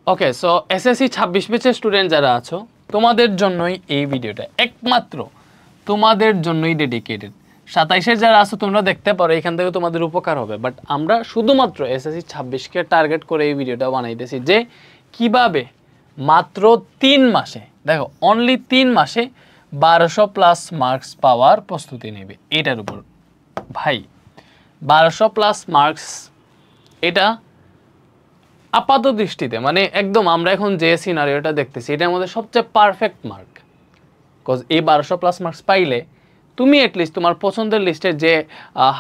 ওকে, so SSC 26 ব্যাচের student যারা আছো তোমাদের জন্যই এই ভিডিওটা, একমাত্র তোমাদের জন্যই ডেডিকেটেড। 27-এর যারা আছো তোমরা দেখতে পারো, এখান থেকে তোমাদের উপকার হবে, বাট আমরা শুধুমাত্র এসএসসি 26কে টার্গেট করে এই ভিডিওটা বানাইতেছি যে কিভাবে মাত্র 3 মাসে, দেখো অনলি 3 মাসে 1200+ মার্কস পাওয়ার প্রস্তুতি নেবে। এটার উপর ভাই 1200+ মার্কস, এটা আপাত দৃষ্টিতে মানে একদম আমরা এখন যে সিনারিওটা দেখতেছি এটার মধ্যে সবচেয়ে পারফেক্ট মার্ক। বিকজ এই 1200+ মার্কস পাইলে তুমি অ্যাটলিস্ট তোমার পছন্দের লিস্টে যে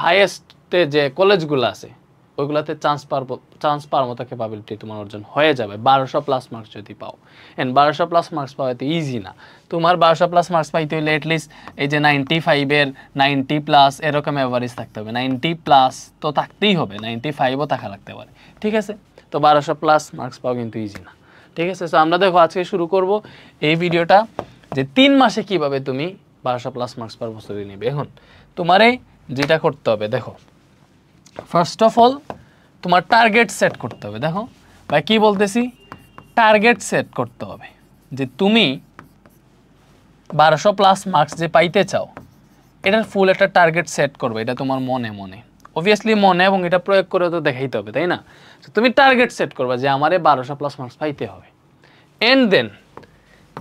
হাইয়েস্টে যে কলেজগুলো আছে ওইগুলোতে চান্স পাওয়ার মতো ক্যাপাবিলিটি তোমার অর্জন হয়ে যাবে 1200+ মার্কস যদি পাও। অ্যান্ড 1200+ মার্কস পাওয়া এত ইজি না। তোমার 1200+ মার্কস পাইতে হইলে অ্যাটলিস্ট এই যে 95-এর 90+ এরকম অ্যাভারেজ থাকতে হবে। 90+ তো থাকতেই হবে, 95ও থাকা লাগতে পারে, ঠিক আছে? তো 1200+ মার্কস পাওয়া কিন্তু ইজি না, ঠিক আছে? সো আমরা দেখো আজকে শুরু করব এই ভিডিওটা যে 3 মাসে কিভাবে তুমি 1200+ মার্কস পাওয়ার প্রস্তুতি নেবে। এখন তোমারে যেটা করতে হবে, দেখো ফার্স্ট অফ অল তোমার টার্গেট সেট করতে হবে। দেখো ভাই কি বলতেছি, টার্গেট সেট করতে হবে যে তুমি 1200+ মার্কস যে পাইতে চাও এটার ফুল একটা টার্গেট সেট করবে। এটা তোমার মনে মনে অবভিয়াসলি মনে, এবং এটা প্রয়োগ করে তো দেখাইতে হবে, তাই না? তো তুমি টার্গেট সেট করবা যে আমারে 1200+ মার্কস পাইতে হবে। এন্ড দেন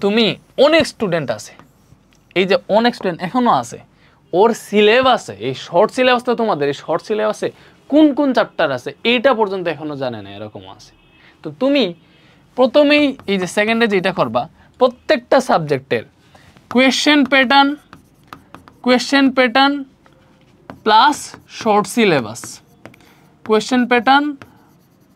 তুমি অনেক স্টুডেন্ট আছে, এই যে অনেক স্টুডেন্ট এখনও আছে, ওর সিলেবাসে এই শর্ট সিলেবাসটা, তোমাদের এই শর্ট সিলেবাসে কোন কোন চ্যাপ্টার আছে এইটা পর্যন্ত এখনও জানে না, এরকম আছে। তো তুমি প্রথমেই এই যে সেকেন্ডে যেটা করবা, প্রত্যেকটা সাবজেক্টের question pattern plus short syllabus, question pattern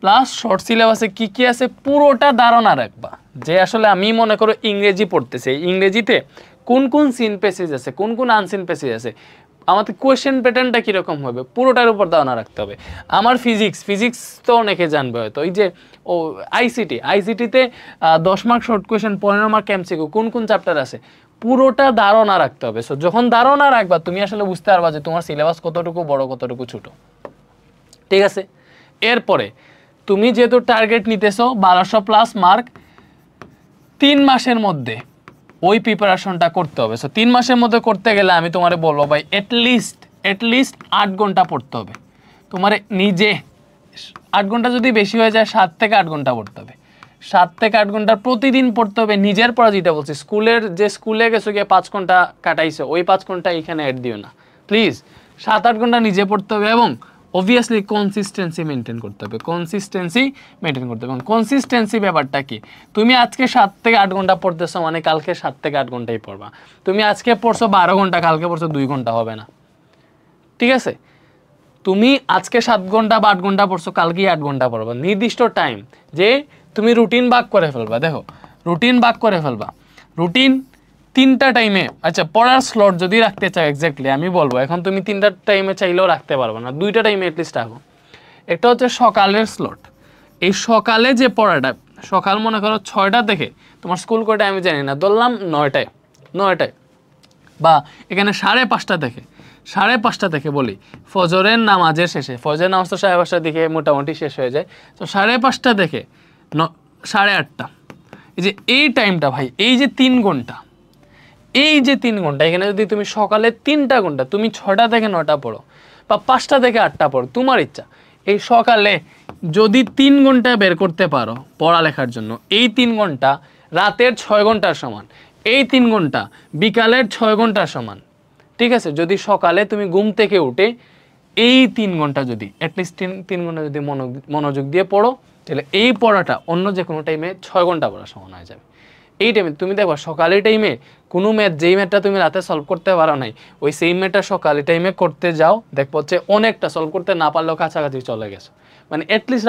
plus short সিলেবাসে কী কী আছে পুরোটা ধারণা রাখবা। যে আসলে আমি মনে করো ইংরেজি পড়তেছি, ইংরেজিতে কোন কোন সিন প্যাসেজ আছে, কোন কোন আনসিন প্যাসেজ আছে, আমাদের কোয়েশ্চেন প্যাটার্নটা কীরকম হবে পুরোটার উপর ধারণা রাখতে হবে। আমার ফিজিক্স তো অনেকে জানবে হয়তো, ওই যে ও আইসিটিতে 10 mark short question, 15 mark MCQ, কোন কোন চ্যাপ্টার আছে পুরোটা ধারণা রাখতে হবে। সো যখন ধারণা রাখবা তুমি আসলে বুঝতে পারবা যে তোমার সিলেবাস কতটুকু বড় কতটুকু ছোট, ঠিক আছে? এরপরে তুমি যেহেতু টার্গেট নিতেছো 1200+ মার্ক, 3 মাসের মধ্যে ওই প্রিপারেশনটা করতে হবে। সো 3 মাসের মধ্যে করতে গেলে আমি তোমারে বলবো ভাই অ্যাটলিস্ট 8 ঘন্টা পড়তে হবে। তোমার নিজে 8 ঘন্টা যদি বেশি হয়ে যায় 7 থেকে 8 ঘন্টা পড়তে হবে। 7 থেকে 8 ঘন্টা প্রতিদিন পড়তে হবে। নিজের পড়া যেটা বলছি, স্কুলে গেছো গিয়ে 5 ঘন্টা কাটাইছো, ওই 5 ঘন্টা এখানে অ্যাড দিও না প্লিজ। 7-8 ঘন্টা নিজে পড়তে হবে, এবং অবভিয়াসলি কনসিস্টেন্সি মেনটেন করতে হবে। কনসিস্টেন্সি ব্যাপারটা কি, তুমি আজকে 7 থেকে 8 ঘন্টা পড়তেছো মানে কালকে 7 থেকে 8 ঘন্টাই পড়বা। তুমি আজকে পড়ছো 12 ঘন্টা, কালকে পড়ছো 2 ঘন্টা, হবে না, ঠিক আছে? তুমি আজকে 7 ঘন্টা বা 8 ঘন্টা পড়ছো, কালকেই 8 ঘন্টা পড়বা। নির্দিষ্ট টাইম যে তুমি রুটিন ভাগ করে ফেলবা। দেখো রুটিন 3টা টাইমে, আচ্ছা পড়ার স্লট যদি রাখতে চাও এক্স্যাক্টলি আমি বলবো, এখন তুমি 3টা টাইমে চাইলেও রাখতে পারবো না, 2টা টাইমে অ্যাটলিস্ট রাখো। একটা হচ্ছে সকালের স্লট, এই সকালে যে পড়াটা, সকাল মনে করো 6টা থেকে, তোমার স্কুল কয়টা আমি জানি না, ধরলাম 9টায় বা এখানে 5:30 থেকে বলি, ফজরের নামাজের শেষে, ফজরের নামাজ তো 5:30টার দিকে মোটামুটি শেষ হয়ে যায়, তো 5:30 থেকে 8:30, এই টাইমটা ভাই, এই যে 3 ঘন্টা, এখানে যদি তুমি সকালে 3টা ঘন্টা, তুমি 6টা থেকে 9টা পড়ো বা 5টা থেকে 8টা পড়ো, তোমার ইচ্ছা। এই সকালে যদি 3 ঘন্টা বের করতে পারো পড়ালেখার জন্য, এই 3 ঘন্টা রাতের 6 ঘন্টার সমান, এই 3 ঘন্টা বিকালের 6 ঘন্টার সমান, ঠিক আছে? যদি সকালে তুমি ঘুম থেকে উঠে এই 3 ঘন্টা যদি অ্যাটলিস্ট 3 ঘন্টা যদি মনোযোগ দিয়ে পড়ো, তাহলে এই পড়াটা অন্য যে কোনো টাইমে 6 ঘন্টা পড়ার সমান হয়ে যাবে। এই টাইমে তুমি দেখো সকালের টাইমে কোনো ম্যাথ, যেই ম্যাথটা তুমি রাতে সলভ করতে পারো নাই, ওই সেই ম্যাথটা সকালের টাইমে করতে যাও, দেখবো হচ্ছে অনেকটা সলভ করতে না পারলেও কাছাকাছি চলে গেছো। মানে অ্যাটলিস্ট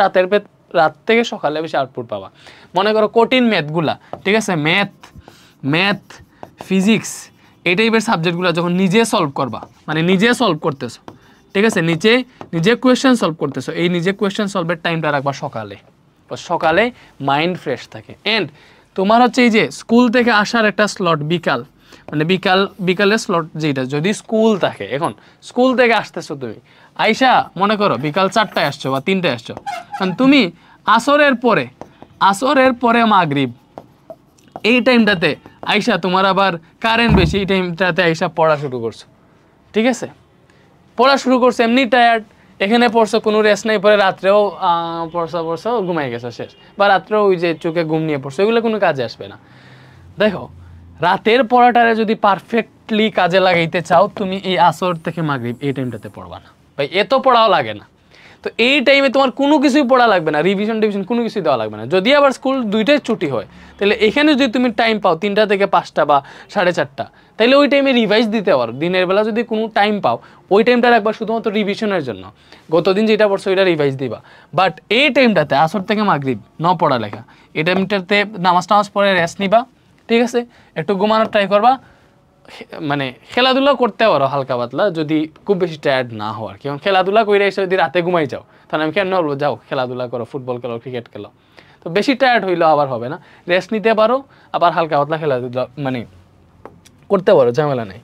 রাত থেকে সকালে বেশি আউটপুট পাবা। মনে করো কঠিন ম্যাথগুলা, ঠিক আছে, ম্যাথ ফিজিক্স এই টাইপের সাবজেক্টগুলো যখন নিজে সলভ করবা, মানে নিজে সলভ করতেছো, ঠিক আছে, নিজে কোয়েশ্চেন সলভ করতেছো, এই নিজে কোয়েশ্চেন সলভের টাইমটা রাখবা সকালে মাইন্ড ফ্রেশ থাকে। অ্যান্ড তোমার হচ্ছে এই যে স্কুল থেকে আসার একটা স্লট বিকাল, মানে বিকালের স্লট যেটা, যদি স্কুল থাকে, এখন স্কুল থেকে আসতেছো তুমি, আইসা মনে করো বিকাল 4টায় আসছো বা 3টায় আসছো, কারণ তুমি আসরের পরে আসরের পরে মাগরিব, এই টাইমটাতে আইসা তোমার আবার কারেন্ট বেশি, এই টাইমটাতে আইসা পড়া শুরু করছো, ঠিক আছে? পড়া শুরু করছো, এমনি টায়ার্ড, এখানে পড়ছো, কোনো রেস্ট নেই, পরে রাত্রেও পড়ছো ঘুমাই গেছো শেষ, বা রাত্রেও ওই যে চোখে ঘুম নিয়ে পড়ছো, এগুলো কোনো কাজে আসবে না। দেখো, রাতের পড়াটারে যদি পারফেক্টলি কাজে লাগাইতে চাও, তুমি এই আসর থেকে মাগরিব এই টাইমটাতে পড়বা না ভাই, এত পড়াও লাগে না। তো এই টাইমে তোমার কোনো কিছুই পড়া লাগবে না, রিভিশন টিভিশন কোনো কিছুই দেওয়া লাগবে না। যদি আবার স্কুল 2টায় ছুটি হয়, তাহলে এখানে যদি তুমি টাইম পাও 3টা থেকে 5টা বা 4:30, তাহলে ওই টাইমে রিভাইজ দিতে পারো। দিনের বেলা যদি কোনো টাইম পাও, ওই টাইমটা রাখবা শুধুমাত্র রিভিশনের জন্য, গতদিন যেটা পড়ছো ওইটা রিভাইজ দিবা। বাট এই টাইমটাতে আসর থেকে মাগরিব পড়ালেখা, এই টাইমটাতে নামাজ পড়ে রেস্ট নিবা, ঠিক আছে? একটু ঘুমানোর ট্রাই করবা, মানে খেলাধুলা করতে পারো হালকা পাতলা, যদি খুব বেশি টায়ার্ড না হওয়ার কি। খেলাধুলা করে এসে যদি রাতে ঘুমাই যাও, তাহলে আমি কেন বলবো যাও খেলাধুলা করো, ফুটবল খেলো, ক্রিকেট খেলো, তো বেশি টায়ার্ড হইলেও আবার হবে না। রেস্ট নিতে পারো, আবার হালকা পাতলা খেলাধুলা মানে করতে পারো, ঝামেলা নেই।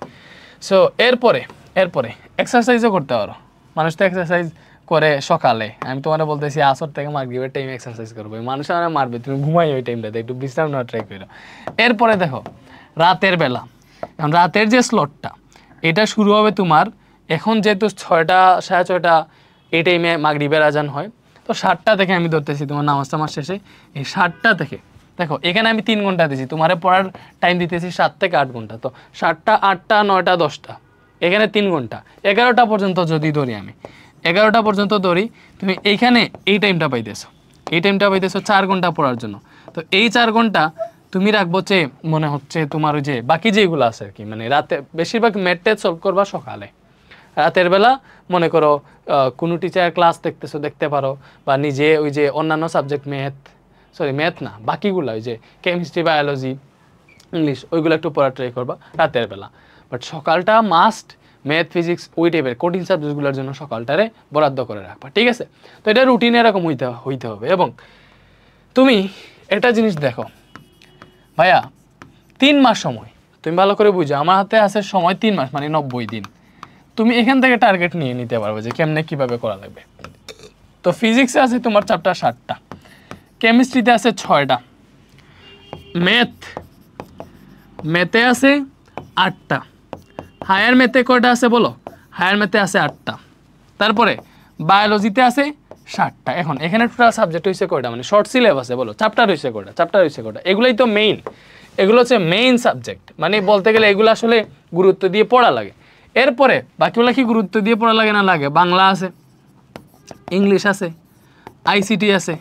সো এরপরে এক্সারসাইজও করতে পারো। মানুষ তো এক্সারসাইজ করে সকালে, আমি তোমার বলতেছি আসর থেকে মাগরিবের টাইমে এক্সারসাইজ করবো, মানুষ আমার মারবে, তুমি ঘুমাই ওই টাইমটাতে, একটু বিশ্রাম নেওয়া ট্রাই করো। এরপরে দেখো রাতের বেলা, এখন রাতের যে স্লটটা, এটা শুরু হবে তোমার, এখন যেহেতু 6টা 6:30 এই টাইমে মাগরিবের আজান হয়, তো 7টা থেকে আমি ধরতেছি তোমার নামাজ শেষে, এই 7টা থেকে দেখো এখানে আমি 3 ঘন্টা দিয়েছি, তোমার পড়ার টাইম দিতেছি 7 থেকে 8 ঘন্টা, তো 7টা 8টা 9টা 10টা, এখানে 3 ঘন্টা, 11টা পর্যন্ত যদি ধরি আমি, 11টা পর্যন্ত ধরি, তুমি এইখানে এই টাইমটা পাইতেছো, 4 ঘন্টা পড়ার জন্য। তো এই 4 ঘন্টা তুমি রাখবো যে মনে হচ্ছে তোমার ওই যে বাকি যেগুলো আছে আর কি, মানে রাতে বেশিরভাগ ম্যাথ টেস্ট সলভ করবা সকালে, রাতের বেলা মনে করো কোনো টিচার ক্লাস দেখতে পারো, বা নিজে ওই যে অন্যান্য সাবজেক্ট ম্যাথ না বাকিগুলো, ওই যে কেমিস্ট্রি, বায়োলজি, ইংলিশ, ওইগুলো একটু পড়া ট্রাই করবা রাতের বেলা। বাট সকালটা মাস্ট ম্যাথ, ফিজিক্স, ওই টাইপের কঠিন সাবজেক্টগুলোর জন্য সকালটারে বরাদ্দ করে রাখবা, ঠিক আছে? তো এটা রুটিন এরকম হইতে হবে। এবং তুমি একটা জিনিস দেখো ভাইয়া, 3 মাস সময়, তুমি ভালো করে বুঝো, আমার হাতে আছে সময় 3 মাস, মানে 90 দিন। তুমি এখান থেকে টার্গেট নিয়ে নিতে পারবে যে কেমনে কীভাবে করা লাগবে। তো ফিজিক্সে আছে তোমার চ্যাপ্টার 7টা, কেমিস্ট্রিতে আছে 6টা, ম্যাথে আছে 8টা, হায়ার ম্যাথে কয়টা আছে বলো? হায়ার ম্যাথে আছে 8টা, তারপরে বায়োলজিতে আছে 7টা। এখন এখানে টোটাল সাবজেক্ট হয়েছে কয়টা, মানে শর্ট সিলেবাসে বলো চ্যাপ্টার হয়েছে কয়টা? এগুলোই তো মেইন, এগুলো হচ্ছে মেইন সাবজেক্ট, মানে বলতে গেলে এগুলো আসলে গুরুত্ব দিয়ে পড়া লাগে। এরপরে বাকিগুলো কি গুরুত্ব দিয়ে পড়া লাগে না লাগে? বাংলা আছে, ইংলিশ আছে, আইসিটি আছে,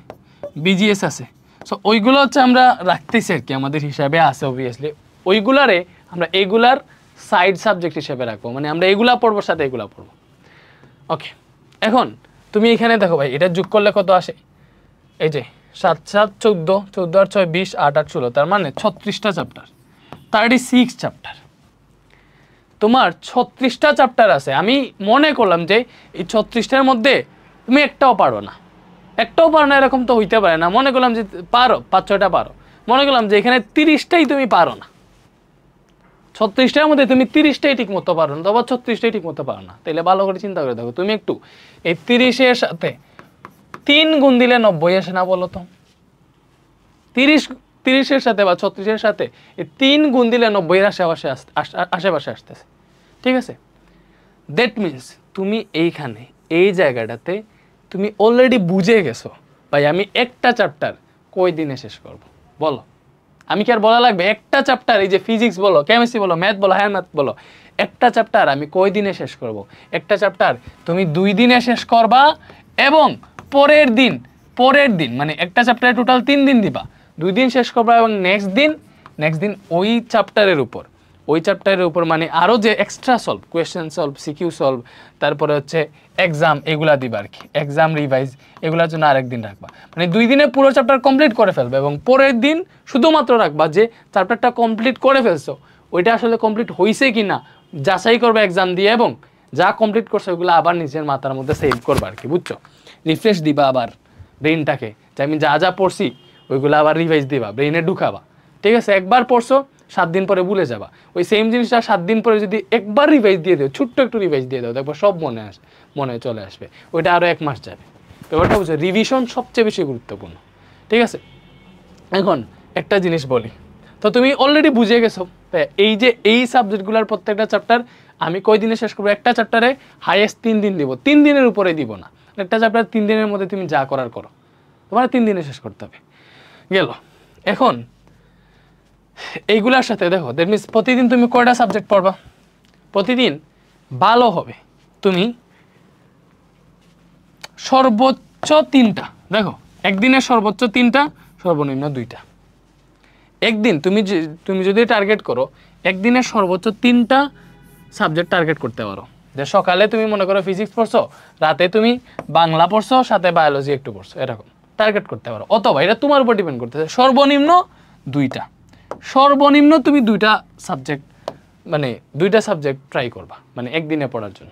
বিজিএস আছে। সো ওইগুলো হচ্ছে আমরা রাখতেছি আর কি, আমাদের হিসাবে আছে অবভিয়াসলি, ওইগুলারে আমরা এগুলার সাইড সাবজেক্ট হিসেবে রাখবো, মানে আমরা এগুলা পড়বো সাথে এগুলা পড়বো। ওকে, এখন তুমি এখানে দেখো ভাই, এটা যোগ করলে কত আসে? এই যে 7 7 14, 14 আর 6 20, 8 8 16, তার মানে 36টা চ্যাপ্টার, 36 চ্যাপ্টার। তোমার 36টা চ্যাপ্টার আছে। আমি মনে করলাম যে এই 36টার মধ্যে তুমি একটাও পারো না, এরকম তো হইতে পারে না। মনে করলাম যে পারো 5-6টা পারো, মনে করলাম যে এখানে 30টাই তুমি পারো না, 36টার মধ্যে তুমি 30টাই ঠিক মতো পারো না, তো আবার 36টাই ঠিক মতো পারো না, তাহলে ভালো করে চিন্তা করে দেখো, তুমি একটু এই 30-এর সাথে 3 গুণ দিলে 90 আসে না বলো তো? 30-এর সাথে বা 36-এর সাথে এই 3 গুণ দিলে 90-এর আশেপাশে আসতেছে, ঠিক আছে? দ্যাট মিনস তুমি এইখানে এই জায়গাটাতে তুমি অলরেডি বুঝে গেছো ভাই আমি একটা চ্যাপ্টার কয় দিনে শেষ করব, বলো? আমি কি আর বলা লাগবে? একটা চ্যাপ্টার, এই যে ফিজিক্স বলো, কেমিস্ট্রি বলো, ম্যাথ বলো, হায়ার ম্যাথ বলো, একটা চ্যাপ্টার আমি কয় দিনে শেষ করব? একটা চ্যাপ্টার তুমি 2 দিনে শেষ করবা, এবং পরের দিন মানে একটা চ্যাপ্টারে টোটাল 3 দিন দিবা, 2 দিন শেষ করবা, এবং নেক্সট দিন ওই চ্যাপ্টারের উপর মানে আরও যে extra solve, question solve, CQ solve, তারপরে হচ্ছে এক্সাম, এগুলা দিবা আর কি, এক্সাম রিভাইজ, এগুলোর জন্য আরেকদিন রাখবা। মানে 2 দিনে পুরো চ্যাপ্টার কমপ্লিট করে ফেলবে, এবং পরের দিন শুধুমাত্র রাখবা যে চ্যাপ্টারটা কমপ্লিট করে ফেলছো, ওইটা আসলে কমপ্লিট হয়েছে কি না যাচাই করবে এক্সাম দিয়ে, এবং যা কমপ্লিট করছে ওইগুলো আবার নিজের মাথার মধ্যে সেভ করবা আর কি, বুঝছো? রিফ্রেশ দিবা আবার ব্রেইনটাকে, যে আমি যা পড়ছি ওইগুলো আবার রিভাইজ দিবা, ব্রেইনে ঢুকাবা, ঠিক আছে? একবার পড়ছো 7 দিন পরে ভুলে যাবা, ওই সেম জিনিসটা 7 দিন পরে যদি একবার রিভাইজ দিয়ে দাও, ছোট্ট একটু রিভাইজ দিয়ে দাও, দেখবো সব মনে চলে আসবে, ওইটা আরও 1 মাস যাবে। ব্যাপারটা বুঝছো? রিভিশন সবচেয়ে বেশি গুরুত্বপূর্ণ, ঠিক আছে? এখন একটা জিনিস বলি, তো তুমি অলরেডি বুঝে গেছো এই যে এই সাবজেক্টগুলোর প্রত্যেকটা চ্যাপ্টার আমি কয় দিনে শেষ করবো। একটা চ্যাপ্টারে হাইয়েস্ট 3 দিন দিব, 3 দিনের উপরে দিব না। একটা চ্যাপ্টার 3 দিনের মধ্যে তুমি যা করার করো, তোমার 3 দিনে শেষ করতে হবে। গেল। এখন এইগুলার সাথে দেখো, দ্যাট মিনস প্রতিদিন তুমি কয়টা সাবজেক্ট পড়বা? প্রতিদিন ভালো হবে তুমি সর্বোচ্চ 3টা, দেখো একদিনে সর্বোচ্চ 3টা, সর্বনিম্ন 2টা। একদিন তুমি যদি টার্গেট করো একদিনে সর্বোচ্চ 3টা সাবজেক্ট টার্গেট করতে পারো। যে সকালে তুমি মনে করো ফিজিক্স পড়ছো, রাতে তুমি বাংলা পড়ছো, সাথে বায়োলজি একটু পড়ছো, এরকম টার্গেট করতে পারো। অথবা এটা তোমার উপর ডিপেন্ড করতেছে, সর্বনিম্ন 2টা, সর্বনিম্ন তুমি 2টা সাবজেক্ট, মানে 2টা সাবজেক্ট ট্রাই করবা, মানে একদিনে পড়ার জন্য।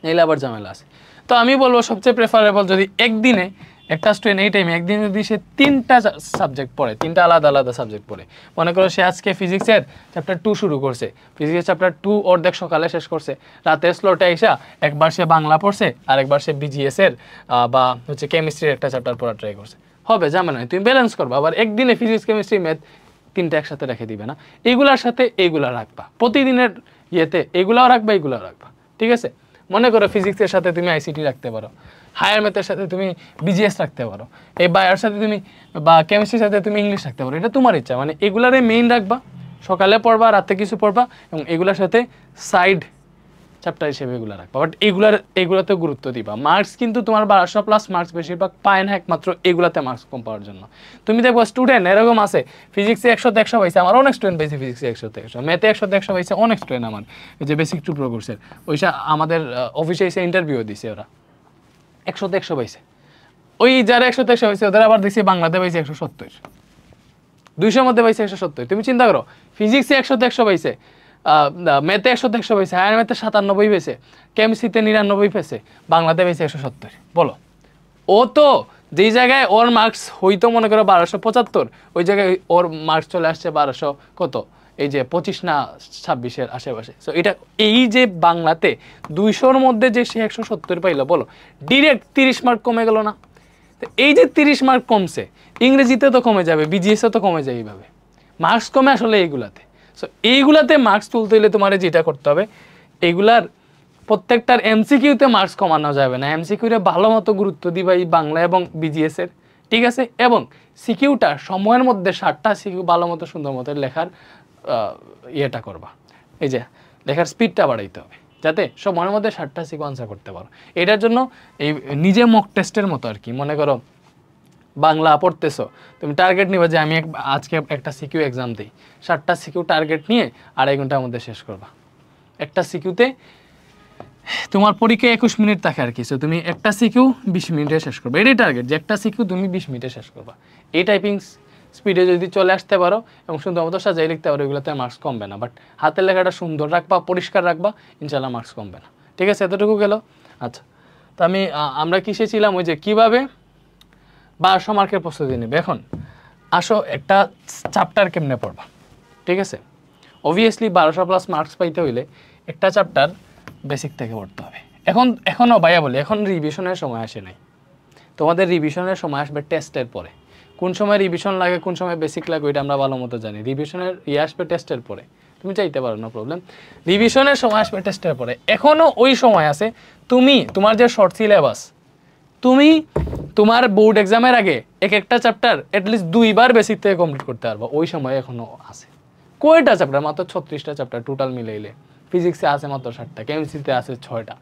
এলে আবার ঝামেলা আছে। তো আমি বলবো সবচেয়ে প্রেফারেবল, যদি একদিনে একটা স্টুডেন্ট এই টাইমে একদিনে যদি সে 3টা সাবজেক্ট পড়ে, 3টা আলাদা আলাদা সাবজেক্ট পড়ে, মনে করো সে আজকে ফিজিক্সের চ্যাপ্টার 2 শুরু করছে, ফিজিক্সের চ্যাপ্টার 2 অর্ধেক সকালে শেষ করছে, রাতের স্লটে আইসা একবার সে বাংলা পড়ছে আর একবার সে বিজিএসের বা হচ্ছে কেমিস্ট্রির একটা চ্যাপ্টার পড়া ট্রাই করছে, হবে ঝামেলা নয়, তুমি ব্যালেন্স করবা। আবার একদিনে ফিজিক্স কেমিস্ট্রি ম্যাথ 3টা একসাথে রেখে দিবে না, এইগুলার সাথে এইগুলা রাখবা, প্রতিদিনের ইয়েতে এইগুলাও রাখবা, এইগুলাও রাখবা, ঠিক আছে? মনে করো ফিজিক্সের সাথে তুমি আইসিটি রাখতে পারো, হায়ার ম্যাথের সাথে তুমি বিজিএস রাখতে পারো, এই বায়োর সাথে তুমি বা কেমিস্ট্রির সাথে তুমি ইংলিশ রাখতে পারো, এটা তোমার ইচ্ছা। মানে এগুলারে মেইন রাখবা, সকালে পড়বা, রাতে কিছু পড়বা, এবং এগুলোর সাথে সাইড চ্যাপ্টার হিসেবে এগুলো রাখবা। বাট এগুলোতে গুরুত্ব দিবা। মার্কস কিন্তু তোমার 1200+ মার্কস বেশিরভাগ পায় না একমাত্র এগুলাতে মার্কস কম পাওয়ার জন্য। তুমি দেখবো স্টুডেন্ট এরকম আছে, ফিজিক্সে 100তে 100 পাইছে, আমার অনেক স্টুডেন্ট পাইছে ফিজিক্সে 100তে 100, ম্যাথে 100তে 100 পাইছে অনেক স্টুডেন্ট আমার, এই যে বেসিক টু প্রো কোর্সের ওইসা আমাদের অফিসে এসে ইন্টারভিউ দিছে, ওরা 100তে 100 পাইছে। ওই যারা 100তে 100 পাইছে ওদের আবার দেখছি বাংলাতে পাইছে 170, 200 মধ্যে পাইছে 170। তুমি চিন্তা করো, ফিজিক্সে 100তে 100 পাইছে, ম্যাথে 100তে 100 পাইছে, হায়ার ম্যাথে 97 পেয়েছে, কেমিস্ট্রিতে 99 পেয়েছে, বাংলাতে পেয়েছে 170। বলো, ও তো যেই জায়গায় ওর মার্কস হইতো মনে করো 1275, ওই জায়গায় ওর মার্কস চলে আসছে 1200 কত, এই যে 25 না 26-এর আশেপাশে। সো এটা এই যে বাংলাতে 200-র মধ্যে যে সে 170 পাইলো, বলো ডিরেক্ট 30 মার্ক কমে গেল না? তো এই যে 30 মার্ক কমছে, ইংরেজিতে তো কমে যাবে, বিজিএসে তো কমে যায়, এইভাবে মার্কস কমে আসলে এইগুলাতে। সো এইগুলাতে মার্কস তুলতে হলে তোমার যেটা করতে হবে, এইগুলার প্রত্যেকটার এমসিকিউতে মার্কস কমানো যাবে না, এমসিকিউরে ভালো মতো গুরুত্ব দিবা এই বাংলা এবং বিজিএসের, ঠিক আছে? এবং সিকিউটা সময়ের মধ্যে 60টা সিকিউ ভালো মতো সুন্দর মতো লেখার ইয়েটা করবা, এই যে লেখার স্পিডটা বাড়াইতে হবে যাতে সময়ের মধ্যে 60টা সিকিউ আনসার করতে পারো। এটার জন্য এই নিজে মক টেস্টের মতো আর কি, মনে করো বাংলা পড়তেছো, তুমি টার্গেট নিবা যে আমি আজকে একটা সিকিউ এক্সাম দিই, 60টা সিকিউ টার্গেট নিয়ে 2.5 ঘন্টার মধ্যে শেষ করবা। একটা সিকিউতে তোমার পরীক্ষা 21 মিনিট থাকে আর কি, সো তুমি একটা সিকিউ 20 মিনিটে শেষ করবে, এটাই টার্গেট যে একটা সিকিউ তুমি 20 মিনিটে শেষ করবা। এই টাইপিং স্পিডে যদি চলে আসতে পারো এবং সুন্দর মতো সাজাই লিখতে পারো, এগুলোতে মার্কস কমবে না। বাট হাতের লেখাটা সুন্দর রাখবা, পরিষ্কার রাখবা, ইনশাল্লাহ মার্কস কমবে না, ঠিক আছে? এতটুকু গেল। আচ্ছা, তো আমরা কিসে ছিলাম, ওই যে কীভাবে 1200 মার্কের প্রস্তুতি নেবে। এখন আসো একটা চ্যাপ্টার কেমনে পড়বা, ঠিক আছে? অবভিয়াসলি 1200+ মার্কস পাইতে হইলে একটা চ্যাপ্টার বেসিক থেকে পড়তে হবে। এখনও ভাইয়া বলি, এখন রিভিশনের সময় আসে নাই, তোমাদের রিভিশনের সময় আসবে টেস্টের পরে। কোন সময় রিভিশন লাগে, কোন সময় বেসিক লাগে, ওইটা আমরা ভালো মতো জানি। রিভিশনের আসবে টেস্টের পরে, তুমি চাইতে পারো, নো প্রবলেম। রিভিশনের সময় আসবে টেস্টের পরে, এখনও ওই সময় আছে। তোমার যে শর্ট সিলেবাস, তুমি তোমার বোর্ড এক্সামের আগে একটা চ্যাপ্টার অ্যাটলিস্ট 2বার বেসিক থেকে কমপ্লিট করতে পারবো, ওই সময় এখনও আছে। কয়টা চ্যাপ্টার? মাত্র 36টা চ্যাপ্টার টোটাল মিলাইলে। ফিজিক্সে আছে মাত্র 7টা, কেমিস্ট্রিতে আছে 6টা।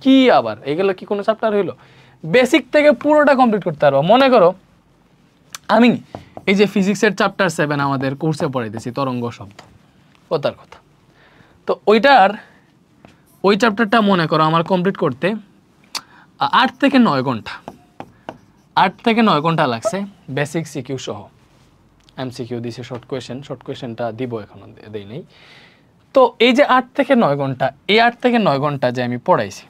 কি আবার এগুলো কি কোনো চ্যাপ্টার হইলো? বেসিক থেকে পুরোটা কমপ্লিট করতে পারবো। মনে করো আমি এই যে ফিজিক্সের চ্যাপ্টার 7 আমাদের কোর্সে পড়াইতেছি, তরঙ্গ শব্দ, কথার কথা। তো ওই চ্যাপ্টারটা মনে করো আমার কমপ্লিট করতে 8 থেকে 9 ঘন্টা, 8 থেকে 9 ঘন্টা লাগছে বেসিক সিকিউ সহ। এমসিকিউ দিছে, শর্ট কোয়েশ্চেনটা দিব, এখনও দেই নেই। তো এই যে 8 থেকে 9 ঘন্টা, এই 8 থেকে 9 ঘন্টা যে আমি পড়াইছি,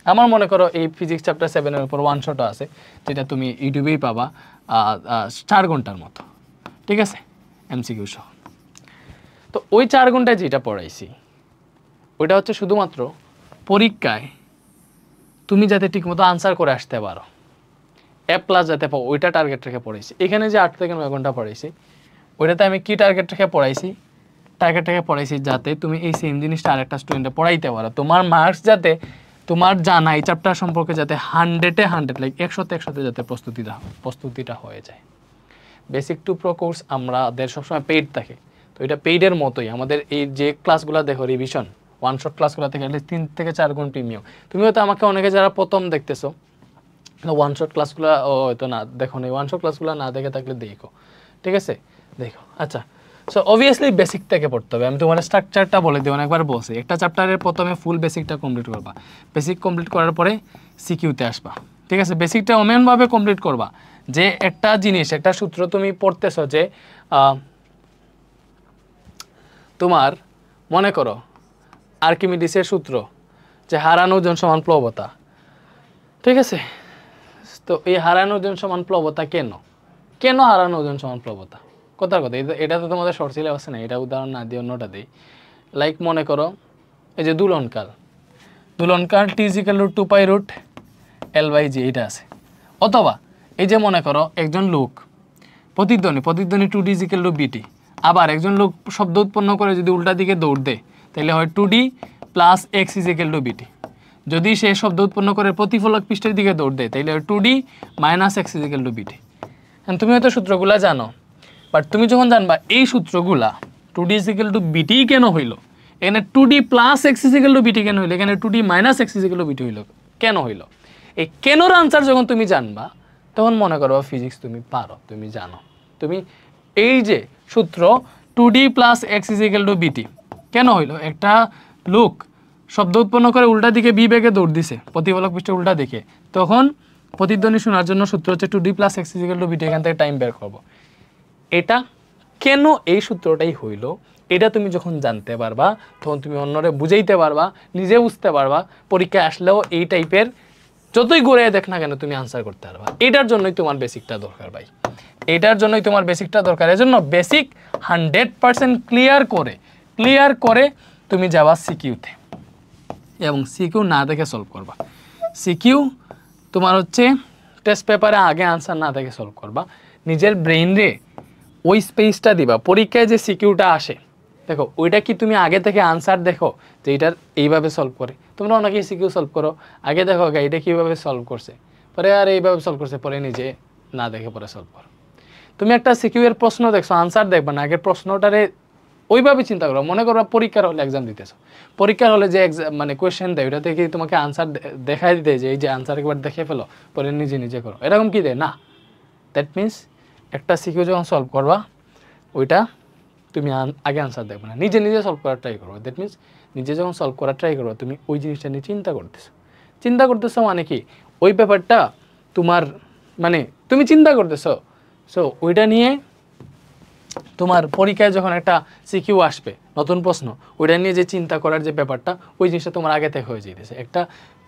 আমার মনে করো এই ফিজিক্স চ্যাপ্টার 7-এর উপর ওয়ান শটও আছে, যেটা তুমি ইউটিউবেই পাবা, 4 ঘন্টার মতো, ঠিক আছে, এমসিকিউ সহ। তো ওই 4 ঘন্টায় যেটা পড়াইছি, ওইটা হচ্ছে শুধুমাত্র পরীক্ষায় তুমি যাতে ঠিকমতো আনসার করে আসতে পারো, A+ যাতে পাও ওইটা টার্গেট রেখে পড়াইছি। এখানে যে 8 থেকে 9 ঘন্টা পড়াইছি ওইটাতে আমি কি টার্গেট রেখে পড়াইছি? টার্গেট রেখে পড়াইছি যাতে তুমি এই সেম জিনিসটা আরেকটা স্টুডেন্টে পড়াইতে পারো। তোমার মার্কস যাতে তোমার জানা এই চ্যাপ্টার সম্পর্কে যাতে 100-এ 100 লাইক 100-তে যাতে প্রস্তুতিটা হয়ে যায়। বেসিক টু প্রো কোর্স আমাদের সবসময় পেইড থাকে, তো এটা পেইডের মতোই। আমাদের এই যে ক্লাসগুলো দেখো রিভিশন ওয়ান শট ক্লাসগুলো থেকে 3 থেকে 4 গুণ প্রিমিয়াম। তুমি হয়তো আমাকে অনেকে যারা প্রথম দেখতেছো ওয়ান শট ক্লাসগুলো হয়তো না দেখো না, ওয়ান শট ক্লাসগুলো না দেখে থাকলে দেখো, ঠিক আছে? দেখো। আচ্ছা, সো অবভিয়াসলি বেসিক থেকে পড়তে হবে। আমি তোমার স্ট্রাকচারটা বলে দিই, অনেকবার বলছি। একটা চ্যাপ্টারের প্রথমে ফুল বেসিকটা কমপ্লিট করবা, বেসিক কমপ্লিট করার পরে সিকিউতে আসবা, ঠিক আছে? বেসিকটা এমনভাবে কমপ্লিট করবা যে একটা জিনিস, একটা সূত্র তুমি পড়তেছো যে তোমার মনে করো আর্কিমিডিসের সূত্র যে হারানো ওজন সমান প্লবতা, ঠিক আছে? তো এই হারানো ওজন সমান প্লবতা কেন হারানো ওজন সমান প্লবতা? কথার কথা, এটা তো তোমাদের শর্ট সিলেবাসে না, এটা উদাহরণ না দিয়ে অন্যটা দিই। লাইক মনে করো এই যে দুলনকাল T=2π√L/G এটা আছে। অথবা এই যে মনে করো একজন লোক প্রতিধ্বনি 2D=BT, আবার একজন লোক শব্দ উৎপন্ন করে যদি উল্টা দিকে দৌড় দেয় তাহলে হয় 2D + X=BT। যদি সে শব্দ উৎপন্ন করে প্রতিফলক পৃষ্ঠের দিকে দৌড় দেয় তাহলে হয় 2D - X=BT। তুমি হয়তো সূত্রগুলা জানো, বাট তুমি যখন জানবা এই সূত্রগুলা 2D=BT কেন হইল, এখানে 2D + X=BT কেন হইল, এখানে 2D - X=BT হইল কেন হইল, এই কেনর আনসার যখন তুমি জানবা তখন মনে করো ফিজিক্স তুমি পারো, তুমি জানো। তুমি এই যে সূত্র 2D + X=BT কেন হইল, একটা লোক শব্দ উৎপন্ন করে উল্টা দিকে বি বেগে দৌড় দিছে প্রতিফলক পৃষ্ঠে উল্টা দিকে, তখন প্রতিধ্বনি শোনার জন্য সূত্র হচ্ছে 2D + X=BT। এখান থেকে টাইম বের করবো। এটা কেন এই সূত্রটাই হইল, এটা তুমি যখন জানতে পারবা তখন তুমি অন্যরে বুঝাইতে পারবা, নিজে বুঝতে পারবা, পরীক্ষায় আসলেও এই টাইপের যতই ঘুরে দেখ না কেন তুমি আনসার করতে পারবা। এটার জন্যই তোমার বেসিকটা দরকার ভাই, এটার জন্যই তোমার বেসিকটা দরকার। এজন্য বেসিক 100% ক্লিয়ার করে তুমি যাবা সিকিউতে, এবং সিকিউ না দেখে সলভ করবা। সিকিউ তোমার হচ্ছে টেস্ট পেপারে আগে আনসার না দেখে সলভ করবা, নিজের ব্রেইন রে ওই স্পেসটা দিবা। পরীক্ষায় যে সিকিউটা আসে দেখো ওইটা কি তুমি আগে থেকে আনসার দেখো যে এটার এইভাবে সলভ করে, তোমরা অনেকেই সিকিউ সলভ করো আগে দেখো এটা কীভাবে সলভ করছে, পরে আর এইভাবে সলভ করছে, পরে নিজে না দেখে পরে সলভ করো। তুমি একটা সিকিউ এর প্রশ্ন দেখছো, আনসার দেখবা না, আগের প্রশ্নটারে ওইভাবে চিন্তা করো। মনে করো পরীক্ষার হলে এক্সাম দিতেছো, পরীক্ষার হলে যে মানে কোয়েশ্চেন দেয় ওইটা থেকে তোমাকে আনসার দেখাই দিতে যে এই যে আনসার একবার দেখে ফেলো, পরে নিজে করো, এরকম কি দেয় না। দ্যাট মিনস একটা সিকিউ যখন সলভ করবা ওইটা তুমি আগে আনসার দেখবে না, নিজে সলভ করার ট্রাই করবো। দ্যাট মিনস নিজে যখন সলভ করার ট্রাই করবো তুমি ওই জিনিসটা নিয়ে চিন্তা করতেছো মানে কি ওই ব্যাপারটা তোমার মানে তুমি চিন্তা করতেছো, সো ওইটা নিয়ে তোমার পরীক্ষায় যখন একটা সিকিউ আসবে নতুন প্রশ্ন, ওইটা নিয়ে যে চিন্তা করার যে ব্যাপারটা ওই জিনিসটা তোমার আগে থেকে হয়ে যেতেছে। একটা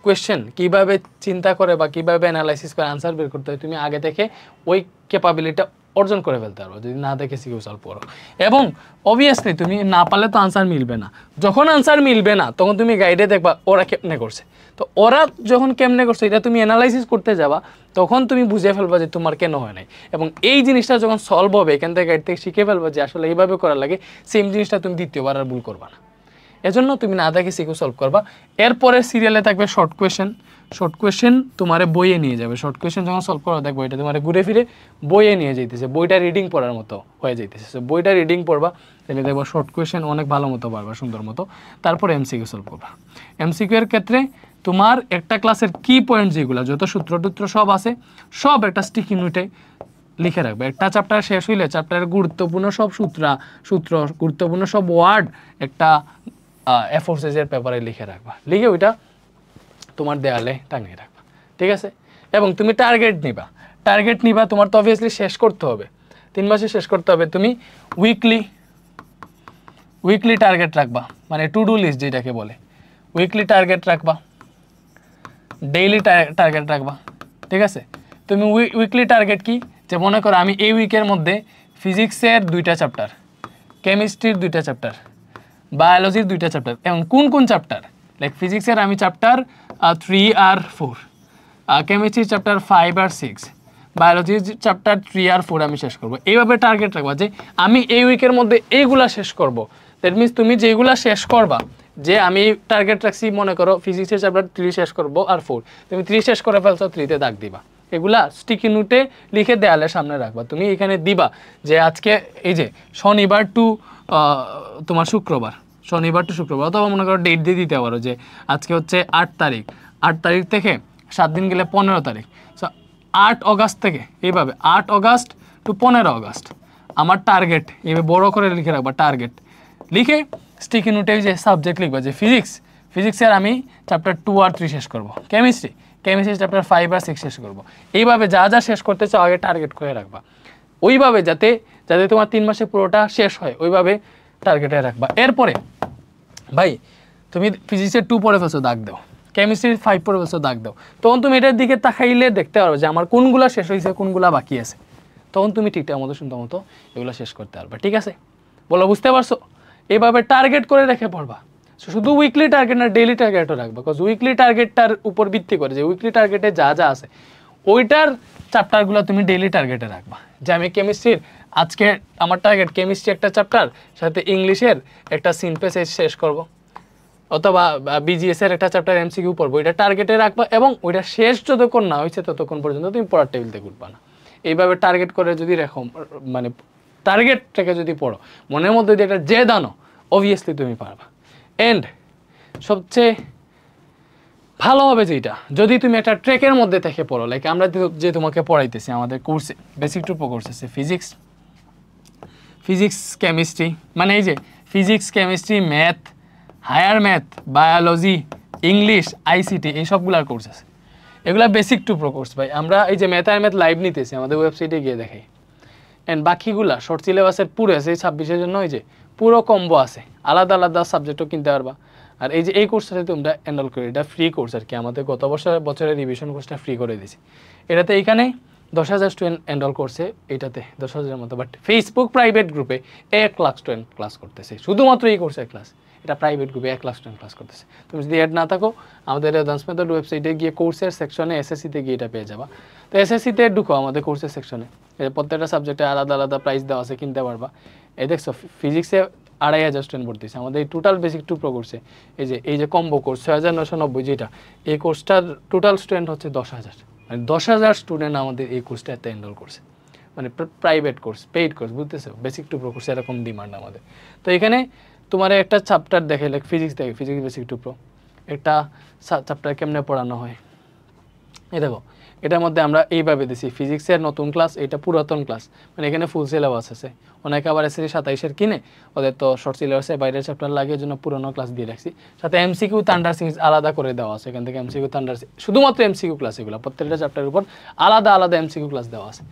কোয়েশ্চেন কীভাবে চিন্তা করে বা কীভাবে অ্যানালাইসিস করে আনসার বের করতে হয় তুমি আগে থেকে ওই ক্যাপাবিলিটিটা অর্জন করে ফেলতে পারবো যদি না দেখে সিকিউ সলভ করো। এবং অবভিয়াসলি তুমি না পারলে তো আনসার মিলবে না, যখন আনসার মিলবে না তখন তুমি গাইডে দেখবা ওরা কেমনে করছে, তো ওরা যখন কেমনে করছে এটা তুমি অ্যানালাইসিস করতে যাবা তখন তুমি বুঝে ফেলবা যে তোমার কেন হয় নাই। এবং এই জিনিসটা যখন সলভ হবে এখান থেকে গাইড থেকে শিখে ফেলবা যে আসলে এইভাবে করা লাগে, সেম জিনিসটা তুমি দ্বিতীয়বার আর ভুল করবা না। এজন্য তুমি না দেখে সিকিউ সলভ করবা। এরপরে সিরিয়ালে থাকবে শর্ট কোয়েশ্চেন তোমারে বইয়ে নিয়ে যাবে। শর্ট কোয়েশ্চেন যখন সলভ করা দেখবো এটা তোমার ঘুরে ফিরে বইয়ে নিয়ে যাইতেছে, বইটা রিডিং পড়ার মতো হয়ে যাইতেছে। সো বইটা রিডিং পড়বা তাহলে দেখবো শর্ট কোয়েশ্চেন অনেক ভালো মতো পারবা, সুন্দর মতো। তারপর এমসিকিউ সলভ করবা। এমসিকিউ এর ক্ষেত্রে তোমার একটা ক্লাসের কি পয়েন্ট যেগুলো যত সূত্র সব আছে সব একটা স্টিকি নোটে লিখে রাখবে। একটা চ্যাপ্টার শেষ হইলে চ্যাপ্টারের গুরুত্বপূর্ণ সব সূত্র গুরুত্বপূর্ণ সব ওয়ার্ড একটা A4 সাইজের পেপারে লিখে রাখবা, লিখে ওইটা তোমার দেয়ালে টাঙিয়ে রাখবা, ঠিক আছে? এবং তুমি টার্গেট নিবা, তোমার তো অবভিয়াসলি শেষ করতে হবে, 3 মাসে শেষ করতে হবে। তুমি উইকলি টার্গেট রাখবা, মানে টু ডু লিস্ট যেটাকে বলে, উইকলি টার্গেট রাখবা, ডেইলি টার্গেট রাখবা, ঠিক আছে? তুমি উইকলি টার্গেট কি, যে মনে করো আমি এই উইকের মধ্যে ফিজিক্সের 2টা চ্যাপ্টার, কেমিস্ট্রির 2টা চ্যাপ্টার, বায়োলজির 2টা চ্যাপ্টার, এবং কোন চ্যাপ্টার, লাইক ফিজিক্সের আমি চ্যাপ্টার 3 আর 4, কেমিস্ট্রির চ্যাপ্টার 5 আর 6, বায়োলজি চ্যাপ্টার 3 আর 4 আমি শেষ করব। এইভাবে টার্গেট রাখবা যে আমি এই উইকের মধ্যে এইগুলা শেষ করব। দ্যাট মিনস তুমি যেগুলা শেষ করবা, যে আমি টার্গেট রাখছি, মনে করো ফিজিক্সের চ্যাপ্টার 3 শেষ করব আর 4, তুমি 3 শেষ করে ফেলছো, 3-তে দাগ দিবা। এগুলা স্টিকি নোটে লিখে দেয়ালের সামনে রাখবা। তুমি এখানে দিবা যে আজকে এই যে শনিবার টু তোমার শুক্রবার, শনিবার টু শুক্রবার, অথবা মনে করো ডেট দিয়ে দিতে পারো যে আজকে হচ্ছে 8 তারিখ, 8 তারিখ থেকে 7 দিন গেলে 15 তারিখ। সো 8 অগাস্ট থেকে এইভাবে 8 অগাস্ট টু 15 অগাস্ট আমার টার্গেট, এইভাবে বড় করে লিখে রাখবা টার্গেট। লিখে স্টিকি নোটে যে সাবজেক্ট লিখবা যে ফিজিক্সের আমি চ্যাপ্টার 2 আর 3 শেষ করব। কেমিস্ট্রি চ্যাপ্টার 5 আর 6 শেষ করব। এইভাবে যা যা শেষ করতে চাও আগে টার্গেট করে রাখবা। ওইভাবে যাতে তোমার 3 মাসে পুরোটা শেষ হয়, ওইভাবে টার্গেটে রাখবা। এরপরে ভাই তুমি ফিজিক্সের 2 পড়ে ফেলছো, দাগ দাও। কেমিস্ট্রির 5 পড়ে ফেলছো, দাগ দাও। তখন তুমি এটার দিকে তাকাইলে দেখতে পারবে যে আমার কোনগুলা শেষ হয়েছে, কোনগুলা বাকি আছে। তখন তুমি ঠিকঠাক মতো সুন্দর মতো এগুলো শেষ করতে পারবে। ঠিক আছে, বলো বুঝতে পারছো? এইভাবে টার্গেট করে রেখে পড়বা। শুধু উইকলি টার্গেট না, ডেইলি টার্গেটও রাখবা। বিকজ উইকলি টার্গেটটার উপর ভিত্তি করে যে উইকলি টার্গেটে যা যা আছে ওইটার চ্যাপ্টারগুলো তুমি ডেইলি টার্গেটে রাখবা। যে আমি কেমিস্ট্রির আজকে আমার টার্গেট কেমিস্ট্রি একটা চ্যাপ্টার, সাথে ইংলিশের একটা সিনপেস শেষ করব, অথবা বিজিএস এর একটা চ্যাপ্টার এমসিকিউ পড়বো। ওইটা টার্গেটে রাখবা এবং ওইটা শেষ যতক্ষণ না হয়েছে ততক্ষণ পর্যন্ত তুমি পড়ার টেবিল থেকে উঠবা না। এইভাবে টার্গেট করে যদি রাখো, মানে টার্গেট থেকে যদি পড়ো, মনের মধ্যে যদি একটা জেদ আনো, অবভিয়াসলি তুমি পারবা। এন্ড সবচেয়ে ভালো হবে যেটা, যদি তুমি একটা ট্রেকের মধ্যে থেকে পড়ো, লাইক আমরা যে তোমাকে পড়াইতেছি আমাদের কোর্সে, বেসিক টু কোর্স আছে ফিজিক্স কেমিস্ট্রি, মানে এই যে physics chemistry, math, higher math, biology, English, ICT, এই সবগুলার কোর্স আছে। এগুলা বেসিক টু কোর্স ভাই। আমরা এই যে ম্যাথ আর ম্যাথ লাইভ নিতেছি, আমাদের ওয়েবসাইটে গিয়ে দেখাই। অ্যান্ড বাকিগুলা শর্ট সিলেবাসের পুরো আছে, এই 26-এর জন্য ওই যে পুরো কম্বো আছে, আলাদা আলাদা সাবজেক্টও কিনতে পারবা। আর এই যে এই কোর্সটাতে তোমরা এনরোল করে, এটা ফ্রি কোর্স আর কি, আমাদের গত বছরের রিভিশন কোর্সটা ফ্রি করে দিয়েছি। এটাতে এইখানে 10,000 স্টুডেন্ট এনরোল করছে, এটাতে 10,000-এর মতো। বাট ফেসবুক প্রাইভেট গ্রুপে 1 লাখ স্টুডেন্ট ক্লাস করতেছে, শুধুমাত্র এই কোর্সের ক্লাস। এটা প্রাইভেট গ্রুপে 1 লাখ স্টুডেন্ট ক্লাস করতেছে। তুমি যদি অ্যাড না থাকো, আমাদের অ্যাডভান্স মেথড ওয়েবসাইটে গিয়ে কোর্সের সেকশনে এসএসসিতে গিয়ে এটা পেয়ে যাবা। তো এসএসসিতে ঢুকো আমাদের কোর্সের সেকশনে, প্রত্যেকটা সাবজেক্টে আলাদা আলাদা প্রাইস দেওয়া আছে, কিনতে পারবা। এই দেখছো ফিজিক্সে 2,500 স্টুডেন্ট ভর্তি হয়েছে আমাদের এই টোটাল বেসিক টু কোর্সে। এই যে কম্বো কোর্স 6,990, যেটা এই কোর্সটার টোটাল স্টুডেন্ট হচ্ছে 10,000, মানে 10,000 স্টুডেন্ট আমাদের এই কোর্সটাতে এনরোল করছে। মানে প্রাইভেট কোর্স, পেইড কোর্স, বুঝতেছো? বেসিক টু কোর্স এরকম ডিমান্ড আমাদের। তো এখানে তোমার একটা চ্যাপ্টার দেখে, লাইক ফিজিক্স দেখে, ফিজিক্স বেসিক টু প্রো একটা চ্যাপ্টার কেমনে পড়ানো হয়, এই দেখো এটার মধ্যে আমরা এইভাবে দিছি ফিজিক্সের নতুন ক্লাস, এটা পুরাতন ক্লাস, মানে এখানে ফুল সিলেবাস আছে। অনেকে আবার এসএসসি 27-এর কিনে, ওদের তো শর্ট সিলেবাসে বাইরের চ্যাপ্টার লাগে, এর জন্য পুরোনো ক্লাস দিয়ে রাখছি। সাথে এমসিকিউ থান্ডার সিরিজ আলাদা করে দেওয়া আছে, এখান থেকে এমসিকিউ থান্ডার, শুধুমাত্র এমসিকিউ ক্লাস, এগুলো প্রত্যেকটা চ্যাপ্টারের উপর আলাদা আলাদা এমসিকিউ ক্লাস দেওয়া আছে।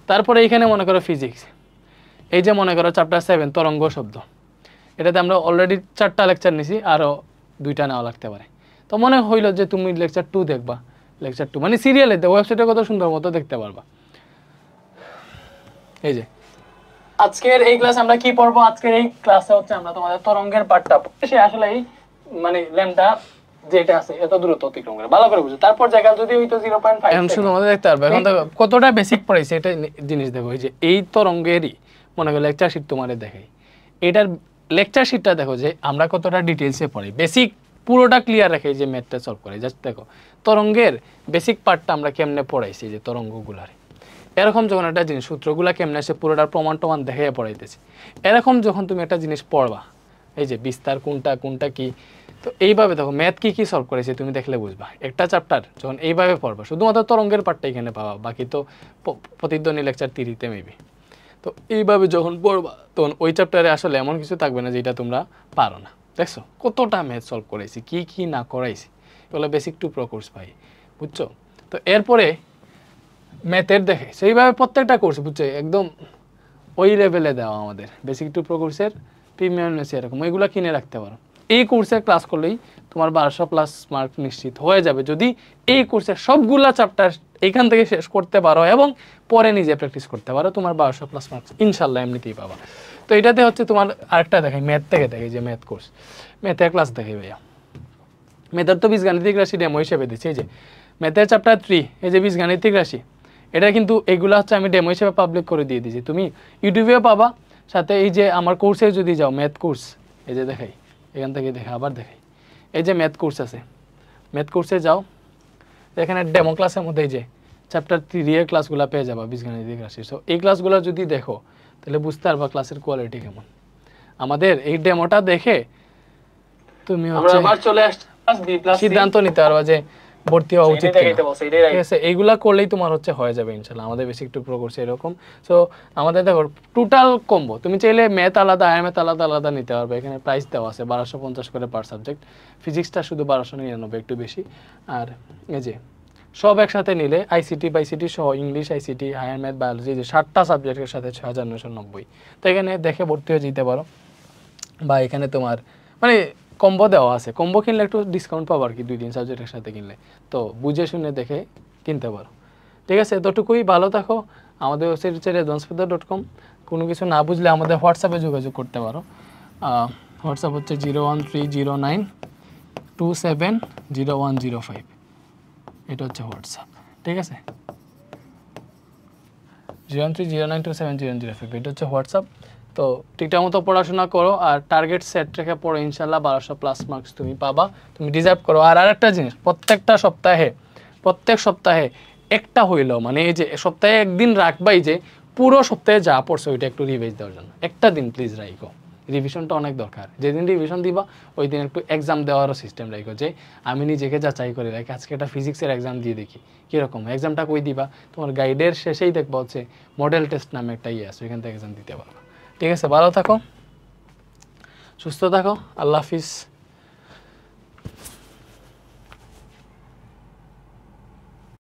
তারপরে এখানে মনে করো ফিজিক্স, এই যে মনে করো চ্যাপ্টার 7 তরঙ্গ শব্দ, এটাতে আমরা অলরেডি 4টা লেকচার নিছি, আরও 2টা নেওয়া লাগতে পারে। তো মনে হইলো যে তুমি লেকচার 2 দেখবা, লেকচার 2 মানে সিরিয়ালে ওয়েবসাইটে কত সুন্দর মতো দেখতে পারবা। এই যে আজকের এই ক্লাস আমরা কি পড়বো, আজকের এই ক্লাসে হচ্ছে আমরা তোমাদের তরঙ্গের পার্টটা সে আসলে এই মানে ল্যাম্বডা যেটা আছে এত দ্রুত অতিক্রম করে ভালো করে বুঝো। তারপর জায়গা যদি হইতো 0.5 এখন শুধু আমাদের দেখতে পারবে। এখন দেখো কতটা বেসিক পড়াইছে এটা জিনিস দেখো। এই যে এই তরঙ্গেরই মনে করো লেকচার শিট তোমারে দেখাই, এটার লেকচার শিটটা দেখো যে আমরা কতটা ডিটেইলসে পড়ি, বেসিক পুরোটা ক্লিয়ার রাখে, যে ম্যাথটা সলভ করে। জাস্ট দেখো তরঙ্গের বেসিক পার্টটা আমরা কেমনে পড়াইছি, যে তরঙ্গগুলার এরকম যখন একটা জিনিস সূত্রগুলা কেমনে আসে পুরোটার প্রমাণ টমান দেখে পড়াইতেছি। এরকম যখন তুমি একটা জিনিস পড়বা, এই যে বিস্তার কোনটা কি, তো এইভাবে দেখো ম্যাথ কি সলভ করেছে তুমি দেখলে বুঝবা। একটা চ্যাপ্টার যখন এইভাবে পড়বা, শুধুমাত্র তরঙ্গের পার্টটা এখানে পাবা, বাকি তো প্রতিধ্বনি লেকচার 3-তে মেবি। তো এইভাবে যখন পড়বা তখন ওই চ্যাপ্টারে আসলে এমন কিছু থাকবে না যেটা তোমরা পারো না। দেখছো কতটা ম্যাথ সলভ করাইছি, কি না করাইছি, এগুলো বেসিক টু প্রো কোর্স ভাই, বুঝছো? তো এরপরে ম্যাথের দেখে সেইভাবে প্রত্যেকটা কোর্স, বুঝছো, একদম ওই লেভেলে দেওয়া আমাদের বেসিক টু প্রো কোর্সের প্রিমিয়াম মেসি এরকম, ওইগুলো কিনে রাখতে পারো। এই কোর্সে ক্লাস করলেই তোমার 1200+ মার্ক নিশ্চিত হয়ে যাবে যদি এই কোর্সের সবগুলা চ্যাপ্টার এইখান থেকে শেষ করতে পারো এবং পরে নিজে প্র্যাকটিস করতে পারো, তোমার 1200+ মার্কস ইনশাল্লাহ এমনিতেই পাবা। তো এটাতে হচ্ছে তোমার আরেকটা দেখাই, ম্যাথ থেকে দেখে, যে ম্যাথ কোর্স, ম্যাথের ক্লাস দেখে ভাইয়া। ম্যাথের তো বীজগাণিতিক রাশি ডেমো হিসেবে দিচ্ছে। এই যে ম্যাথের চ্যাপ্টার 3, এই যে বীজগাণিতিক রাশি, এটা কিন্তু এগুলো হচ্ছে আমি ডেমো হিসেবে পাবলিক করে দিয়ে দিয়েছি, তুমি ইউটিউবেও পাবা, সাথে এই যে আমার কোর্সে যদি যাও ম্যাথ কোর্স, এই যে দেখাই, এখান থেকে দেখে আবার দেখাই, এই যে ম্যাথ কোর্স আছে, ম্যাথ কোর্সে যাও, এখানে ডেমো ক্লাসের মধ্যে এই যে চ্যাপ্টার 3 এর ক্লাসগুলো পেয়ে যাবা, বীজগণিত রাশি। সো এই ক্লাসগুলো যদি দেখো তাহলে বুঝতে পারবা ক্লাসের কোয়ালিটি কেমন। আমাদের এই ডেমোটা দেখে তুমি হচ্ছে সিদ্ধান্ত নিতে পারবা যে ভর্তি হওয়া উচিত কিনা। ঠিক আছে, এইগুলা করলেই তোমার হচ্ছে হয়ে যাবে ইনশাল্লাহ। আমাদের বেসিক টু প্রো করছে এরকম। সো আমাদের দেখো টোটাল কম্বো, তুমি চাইলে ম্যাথ আলাদা ম্যাথ আলাদা আলাদা নিতে পারবে। এখানে প্রাইস দেওয়া আছে 1250 করে পার সাবজেক্ট, ফিজিক্সটা শুধু 1299 একটু বেশি। আর এই যে সব একসাথে নিলে আইসিটি বাইসিটি সহ English ICT higher math biology যে 7টা সাবজেক্টের সাথে 6990। তো এখানে দেখে ভর্তি হয়ে যেতে পারো, বা এখানে তোমার মানে কম্বো দেওয়া আছে, কম্বো কিনলে একটু ডিসকাউন্ট পাবো আর কি 2-3 সাবজেক্টের সাথে কিনলে। তো বুঝে শুনে দেখে কিনতে পারো। ঠিক আছে, এতটুকুই। ভালো থাকো। আমাদের ওয়েবসাইট হচ্ছে redvancefeather.com। কোনো কিছু না বুঝলে আমাদের হোয়াটসঅ্যাপে যোগাযোগ করতে পারো। হোয়াটসঅ্যাপ হচ্ছে 01309270105। এটা হচ্ছে হোয়াটসঅ্যাপ। ঠিক আছে, 01309270105 এটা হচ্ছে হোয়াটসঅ্যাপ। তো ঠিকঠাক মতো পড়াশোনা করো আর টার্গেট সেট রেখে পড়ো, ইনশাল্লাহ 1200+ মার্কস তুমি পাবা, তুমি ডিজার্ভ করো। আর আরেকটা জিনিস, প্রত্যেক সপ্তাহে একটা হইলেও, মানে এই যে সপ্তাহে একদিন রাখবাই যে পুরো সপ্তাহে যা পড়ছো ওইটা একটু রিভাইজ দেওয়ার জন্য একটা দিন প্লিজ রাখো। রিভিশনটা অনেক দরকার। যেদিন রিভিশন দিবা ওই দিন একটু এক্সাম দেওয়ারও সিস্টেম রাখো, যে আমি নিজেকে যাচাই করে রাখি আজকে একটা ফিজিক্সের এক্সাম দিয়ে দেখি কীরকম। এক্সামটা কই দিবা, তোমার গাইডের শেষেই দেখবা হচ্ছে মডেল টেস্ট নামে একটা আছে, ওইখান থেকে এক্সাম দিতে পারবা। ঠিক আছে, ভালো থাকো, সুস্থ থাকো, আল্লাহ হাফিজ।